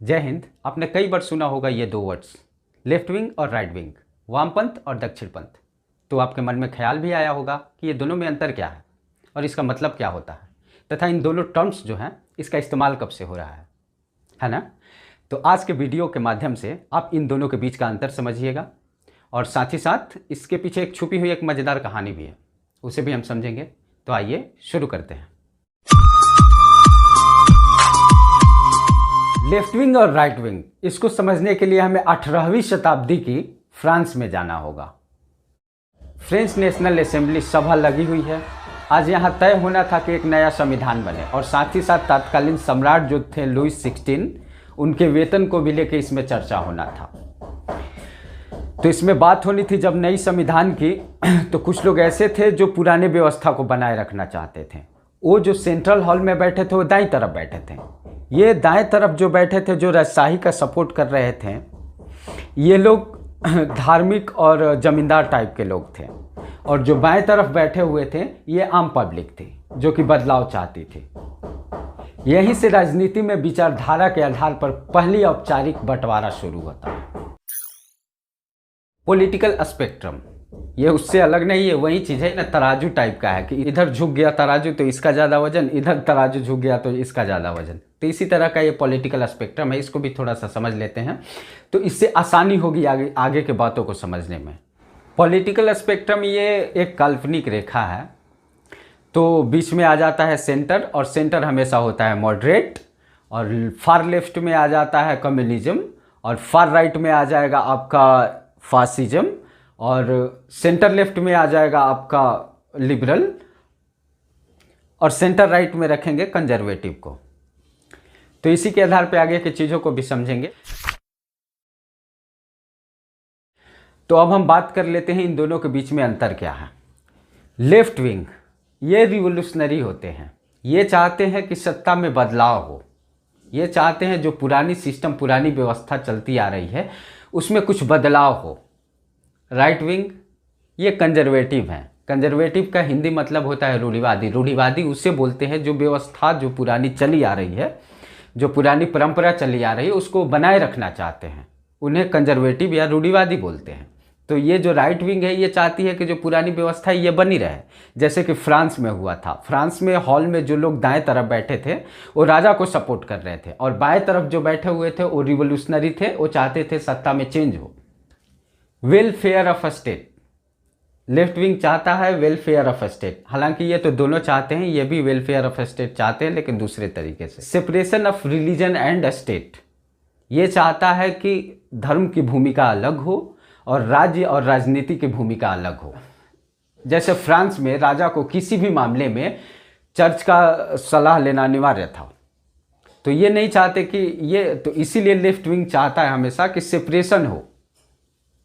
जय हिंद। आपने कई बार सुना होगा ये दो वर्ड्स, लेफ्ट विंग और राइट विंग, वामपंथ और दक्षिणपंथ। तो आपके मन में ख्याल भी आया होगा कि ये दोनों में अंतर क्या है और इसका मतलब क्या होता है, तथा इन दोनों टर्म्स जो हैं इसका इस्तेमाल कब से हो रहा है ना। तो आज के वीडियो के माध्यम से आप इन दोनों के बीच का अंतर समझिएगा और साथ ही साथ इसके पीछे एक छुपी हुई एक मज़ेदार कहानी भी है, उसे भी हम समझेंगे। तो आइए शुरू करते हैं। लेफ्ट विंग और राइट विंग, इसको समझने के लिए हमें 18वीं शताब्दी की फ्रांस में जाना होगा। फ्रेंच नेशनल असेंबली सभा लगी हुई है। आज यहाँ तय होना था कि एक नया संविधान बने और साथ ही साथ तत्कालीन सम्राट जो थे लुईस 16, उनके वेतन को भी लेकर इसमें चर्चा होना था। तो इसमें बात होनी थी जब नई संविधान की, तो कुछ लोग ऐसे थे जो पुराने व्यवस्था को बनाए रखना चाहते थे। वो जो सेंट्रल हॉल में बैठे थे वो दाईं तरफ बैठे थे। ये दाएं तरफ जो बैठे थे, जो राजशाही का सपोर्ट कर रहे थे, ये लोग धार्मिक और जमींदार टाइप के लोग थे। और जो बाएं तरफ बैठे हुए थे ये आम पब्लिक थी जो कि बदलाव चाहती थी। यहीं से राजनीति में विचारधारा के आधार पर पहली औपचारिक बंटवारा शुरू होता है। पॉलिटिकल स्पेक्ट्रम ये उससे अलग नहीं है, वही चीज़ है ना, तराजू टाइप का है कि इधर झुक गया तराजू तो इसका ज़्यादा वजन, इधर तराजू झुक गया तो इसका ज़्यादा वजन। तो इसी तरह का ये पॉलिटिकल स्पेक्ट्रम है, इसको भी थोड़ा सा समझ लेते हैं तो इससे आसानी होगी आगे के बातों को समझने में। पॉलिटिकल स्पेक्ट्रम ये एक काल्पनिक रेखा है। तो बीच में आ जाता है सेंटर, और सेंटर हमेशा होता है मॉडरेट, और फार लेफ्ट में आ जाता है कम्युनिज्म, और फार राइट में आ जाएगा आपका फासिज्म, और सेंटर लेफ्ट में आ जाएगा आपका लिबरल, और सेंटर राइट में रखेंगे कंजर्वेटिव को। तो इसी के आधार पे आगे की चीज़ों को भी समझेंगे। तो अब हम बात कर लेते हैं इन दोनों के बीच में अंतर क्या है। लेफ्ट विंग ये रिवोल्यूशनरी होते हैं, ये चाहते हैं कि सत्ता में बदलाव हो, ये चाहते हैं जो पुरानी सिस्टम पुरानी व्यवस्था चलती आ रही है उसमें कुछ बदलाव हो। राइट विंग ये कंजर्वेटिव हैं। कंजर्वेटिव का हिंदी मतलब होता है रूढ़िवादी। रूढ़िवादी उसे बोलते हैं जो व्यवस्था जो पुरानी चली आ रही है, जो पुरानी परंपरा चली आ रही है उसको बनाए रखना चाहते हैं, उन्हें कंजर्वेटिव या रूढ़िवादी बोलते हैं। तो ये जो राइट विंग है ये चाहती है कि जो पुरानी व्यवस्था है ये बनी रहे, जैसे कि फ्रांस में हुआ था। फ्रांस में हॉल में जो लोग दाएं तरफ बैठे थे वो राजा को सपोर्ट कर रहे थे, और बाएं तरफ जो बैठे हुए थे वो रिवोल्यूशनरी थे, वो चाहते थे सत्ता में चेंज हो। Welfare of state, left wing चाहता है वेलफेयर ऑफ स्टेट। हालांकि ये तो दोनों चाहते हैं, ये भी वेलफेयर ऑफ स्टेट चाहते हैं लेकिन दूसरे तरीके से। Separation of religion and state, ये चाहता है कि धर्म की भूमिका अलग हो और राज्य और राजनीति की भूमिका अलग हो। जैसे फ्रांस में राजा को किसी भी मामले में चर्च का सलाह लेना अनिवार्य था, तो ये नहीं चाहते कि ये, तो इसीलिए लेफ्ट विंग चाहता है हमेशा कि सेपरेशन हो।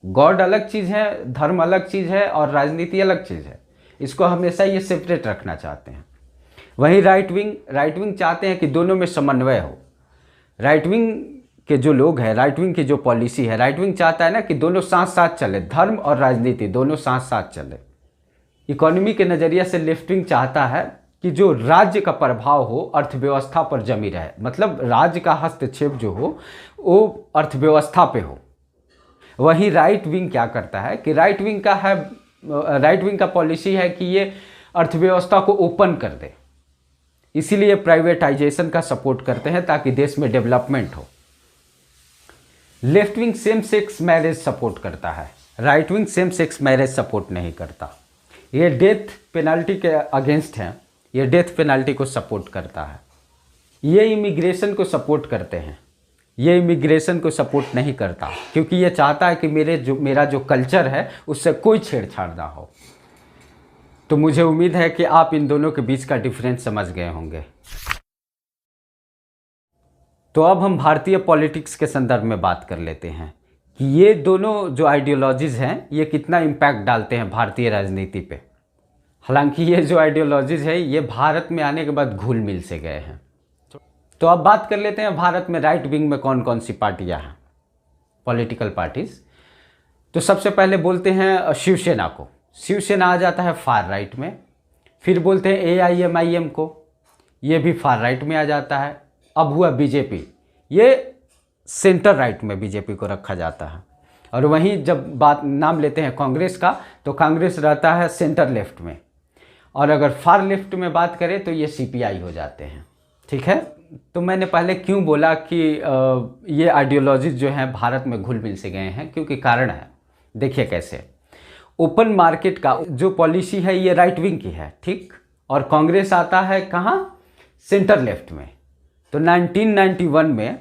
गॉड अलग चीज़ है, धर्म अलग चीज़ है और राजनीति अलग चीज़ है, इसको हमेशा ये सेपरेट रखना चाहते हैं। वहीं राइट विंग चाहते हैं कि दोनों में समन्वय हो। राइट विंग के जो लोग हैं, राइट विंग की जो पॉलिसी है, राइट विंग चाहता है ना कि दोनों साथ साथ चले, धर्म और राजनीति दोनों साथ साथ चले। इकोनॉमी के नज़रिए से लेफ्ट विंग चाहता है कि जो राज्य का प्रभाव हो अर्थव्यवस्था पर जमी रहे, मतलब राज्य का हस्तक्षेप जो हो वो अर्थव्यवस्था पे हो। वही राइट विंग क्या करता है कि राइट विंग का पॉलिसी है कि ये अर्थव्यवस्था को ओपन कर दे, इसीलिए प्राइवेटाइजेशन का सपोर्ट करते हैं ताकि देश में डेवलपमेंट हो। Left wing same sex marriage support करता है, right wing same sex marriage support नहीं करता। ये डेथ पेनल्टी के अगेंस्ट हैं, ये डेथ पेनल्टी को सपोर्ट करता है। ये इमिग्रेशन को सपोर्ट करते हैं, ये इमिग्रेशन को सपोर्ट नहीं करता, क्योंकि ये चाहता है कि मेरा जो कल्चर है उससे कोई छेड़छाड़ ना हो। तो मुझे उम्मीद है कि आप इन दोनों के बीच का डिफरेंस समझ गए होंगे। तो अब हम भारतीय पॉलिटिक्स के संदर्भ में बात कर लेते हैं कि ये दोनों जो आइडियोलॉजीज़ हैं ये कितना इम्पैक्ट डालते हैं भारतीय राजनीति पे। हालांकि ये जो आइडियोलॉजीज़ है ये भारत में आने के बाद घुल मिल से गए हैं। तो अब बात कर लेते हैं भारत में राइट विंग में कौन कौन सी पार्टियां हैं, पॉलिटिकल पार्टीज। तो सबसे पहले बोलते हैं शिवसेना को। शिवसेना आ जाता है फार राइट में। फिर बोलते हैं AIMIM को, ये भी फार राइट में आ जाता है। अब हुआ बीजेपी, ये सेंटर राइट में बीजेपी को रखा जाता है। और वहीं जब बात नाम लेते हैं कांग्रेस का, तो कांग्रेस रहता है सेंटर लेफ्ट में। और अगर फार लेफ्ट में बात करें तो ये सीपीआई हो जाते हैं। ठीक है, तो मैंने पहले क्यों बोला कि ये आइडियोलॉजीज जो हैं भारत में घुल मिल से गए हैं, क्योंकि कारण है। देखिए कैसे, ओपन मार्केट का जो पॉलिसी है ये राइट विंग की है, ठीक, और कांग्रेस आता है कहाँ, सेंटर लेफ्ट में। तो 1991 में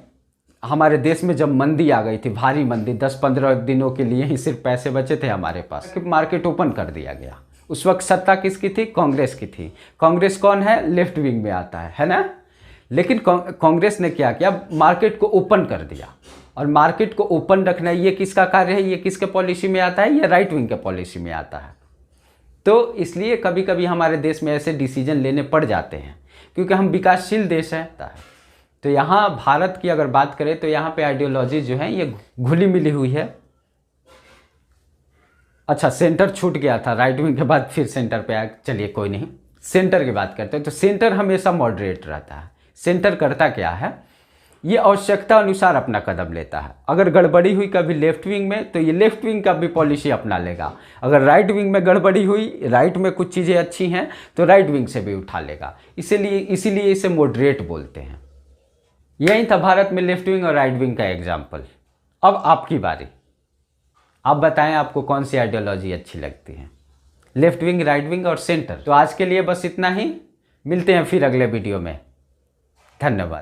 हमारे देश में जब मंदी आ गई थी, भारी मंदी, 10-15 दिनों के लिए ही सिर्फ पैसे बचे थे हमारे पास, मार्केट ओपन कर दिया गया। उस वक्त सत्ता किसकी थी, कांग्रेस की थी। कांग्रेस कौन है, लेफ्ट विंग में आता है ना। लेकिन कांग्रेस ने क्या किया, मार्केट को ओपन कर दिया। और मार्केट को ओपन रखना ये किसका कार्य है, ये किसके पॉलिसी में आता है, ये राइट विंग के पॉलिसी में आता है। तो इसलिए कभी कभी हमारे देश में ऐसे डिसीजन लेने पड़ जाते हैं, क्योंकि हम विकासशील देश हैं। तो यहाँ भारत की अगर बात करें तो यहाँ पे आइडियोलॉजी जो है ये घुली मिली हुई है। अच्छा, सेंटर छूट गया था, राइट विंग के बाद फिर सेंटर पे आया, चलिए कोई नहीं, सेंटर की बात करते हैं। तो सेंटर हमेशा मॉडरेट रहता है। सेंटर करता क्या है, ये आवश्यकता अनुसार अपना कदम लेता है। अगर गड़बड़ी हुई कभी लेफ्ट विंग में, तो ये लेफ्ट विंग का भी पॉलिसी अपना लेगा। अगर राइट विंग में गड़बड़ी हुई, राइट में कुछ चीज़ें अच्छी हैं, तो राइट विंग से भी उठा लेगा। इसीलिए इसे मॉडरेट बोलते हैं। यही था भारत में लेफ्ट विंग और राइट विंग का एग्जाम्पल। अब आपकी बारी, आप बताएं आपको कौन सी आइडियोलॉजी अच्छी लगती है, लेफ्ट विंग, राइट विंग और सेंटर। तो आज के लिए बस इतना ही, मिलते हैं फिर अगले वीडियो में। धन्यवाद।